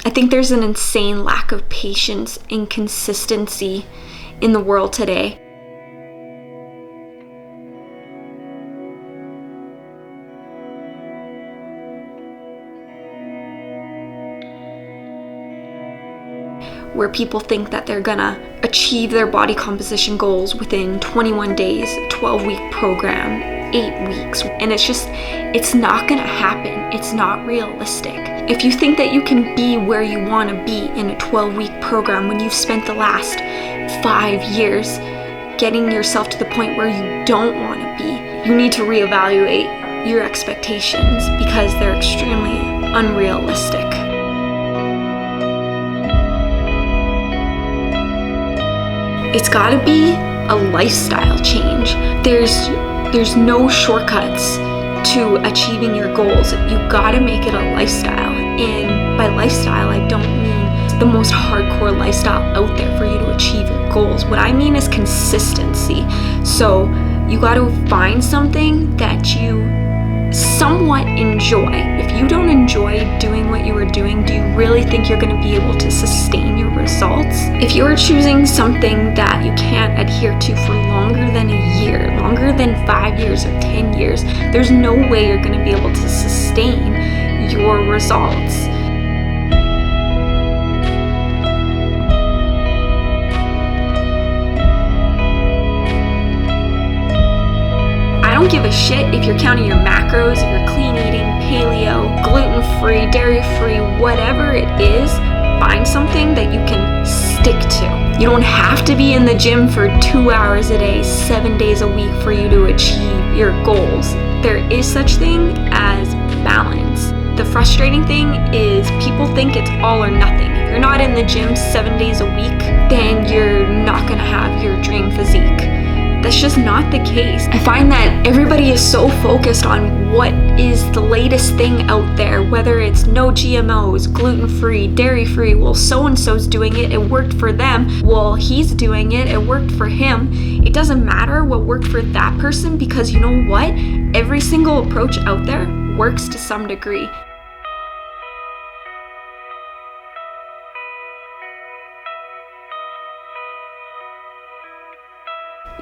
I think there's an insane lack of patience and consistency in the world today. Where people think that they're gonna achieve their body composition goals within 21 days, 12-week program, 8 weeks, and it's not gonna happen. It's not realistic. If you think that you can be where you wanna be in a 12-week program when you've spent the last 5 years getting yourself to the point where you don't wanna be, you need to reevaluate your expectations because they're extremely unrealistic. It's gotta be a lifestyle change. There's no shortcuts to achieving your goals. You gotta make it a lifestyle. And by lifestyle, I don't mean the most hardcore lifestyle out there for you to achieve your goals. What I mean is consistency. So you gotta find something that you somewhat enjoy. If you don't enjoy doing what you are doing, do you really think you're going to be able to sustain your results? If you're choosing something that you can't adhere to for longer than a year, longer than 5 years or 10 years, there's no way you're going to be able to sustain your results. I don't give a shit if you're counting your macros, if you're clean eating, paleo, gluten-free, dairy-free, whatever it is, find something that you can stick to. You don't have to be in the gym for 2 hours a day, 7 days a week for you to achieve your goals. There is such thing as balance. The frustrating thing is people think it's all or nothing. If you're not in the gym 7 days a week, then you're not gonna have your dream physique. That's just not the case. I find that everybody is so focused on what is the latest thing out there, whether it's no GMOs, gluten-free, dairy-free. Well, so-and-so's doing it, it worked for them. Well, he's doing it, it worked for him. It doesn't matter what worked for that person because you know what? Every single approach out there works to some degree.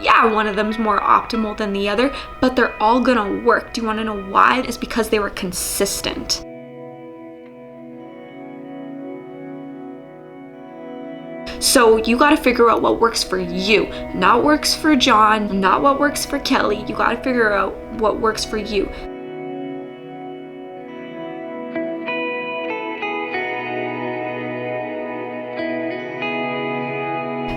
Yeah, one of them's more optimal than the other, but they're all gonna work. Do you wanna know why? It's because they were consistent. So you gotta figure out what works for you, not what works for John, not what works for Kelly. You gotta figure out what works for you.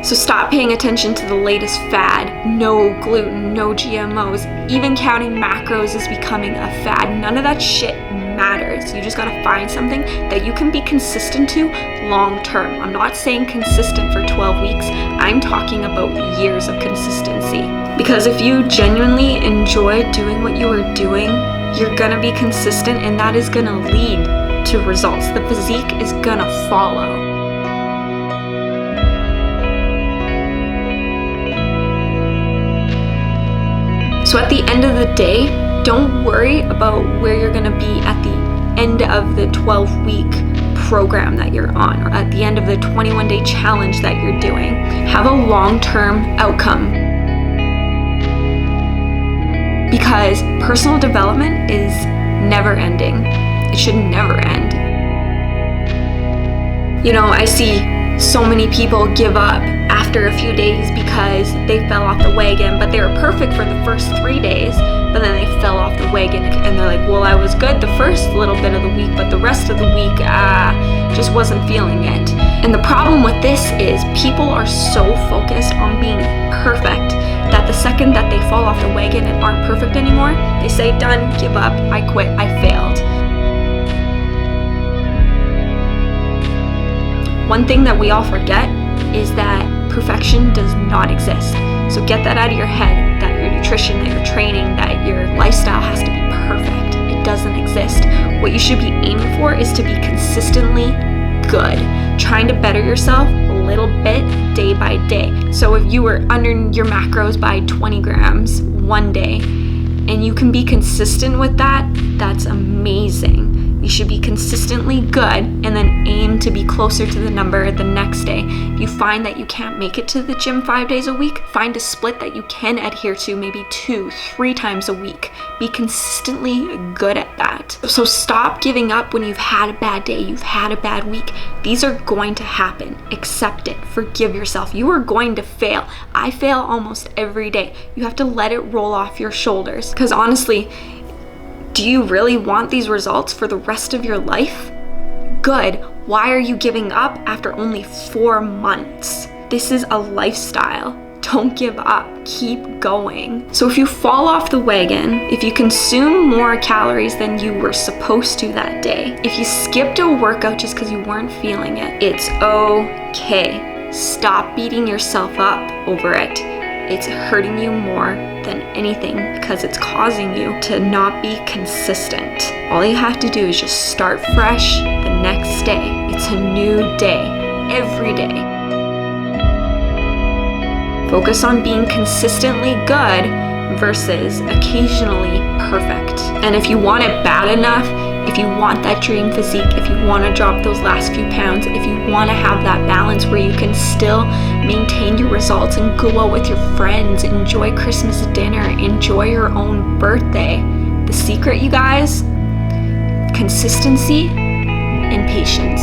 So stop paying attention to the latest fad. No gluten, no GMOs. Even counting macros is becoming a fad. None of that shit matters. You just gotta find something that you can be consistent to long term. I'm not saying consistent for 12 weeks. I'm talking about years of consistency. Because if you genuinely enjoy doing what you are doing, you're gonna be consistent and that is gonna lead to results. The physique is gonna follow. So at the end of the day, don't worry about where you're gonna be at the end of the 12-week program that you're on, or at the end of the 21-day challenge that you're doing. Have a long-term outcome. Because personal development is never ending. It should never end. You know, I see so many people give up after a few days because they fell off the wagon, but they were perfect for the first 3 days, but then they fell off the wagon and they're like, well, I was good the first little bit of the week, but the rest of the week, just wasn't feeling it. And the problem with this is people are so focused on being perfect that the second that they fall off the wagon and aren't perfect anymore, they say, done, give up, I quit, I failed. One thing that we all forget is that perfection does not exist. So get that out of your head, that your nutrition, that your training, that your lifestyle has to be perfect. It doesn't exist. What you should be aiming for is to be consistently good, trying to better yourself a little bit day by day. So if you were under your macros by 20 grams one day and you can be consistent with that, that's amazing. You should be consistently good and then aim to be closer to the number the next day. If you find that you can't make it to the gym 5 days a week, find a split that you can adhere to maybe 2-3 times a week. Be consistently good at that. So stop giving up when you've had a bad day, you've had a bad week. These are going to happen. Accept it. Forgive yourself. You are going to fail. I fail almost every day. You have to let it roll off your shoulders. Because honestly, do you really want these results for the rest of your life? Good. Why are you giving up after only 4 months? This is a lifestyle. Don't give up. Keep going. So if you fall off the wagon, if you consume more calories than you were supposed to that day, if you skipped a workout just because you weren't feeling it, it's okay. Stop beating yourself up over it. It's hurting you more than anything because it's causing you to not be consistent. All you have to do is just start fresh the next day. It's a new day, every day. Focus on being consistently good versus occasionally perfect. And if you want it bad enough, if you want that dream physique, if you want to drop those last few pounds, if you want to have that balance where you can still maintain your results and go out with your friends, enjoy Christmas dinner, enjoy your own birthday. The secret, you guys, consistency and patience.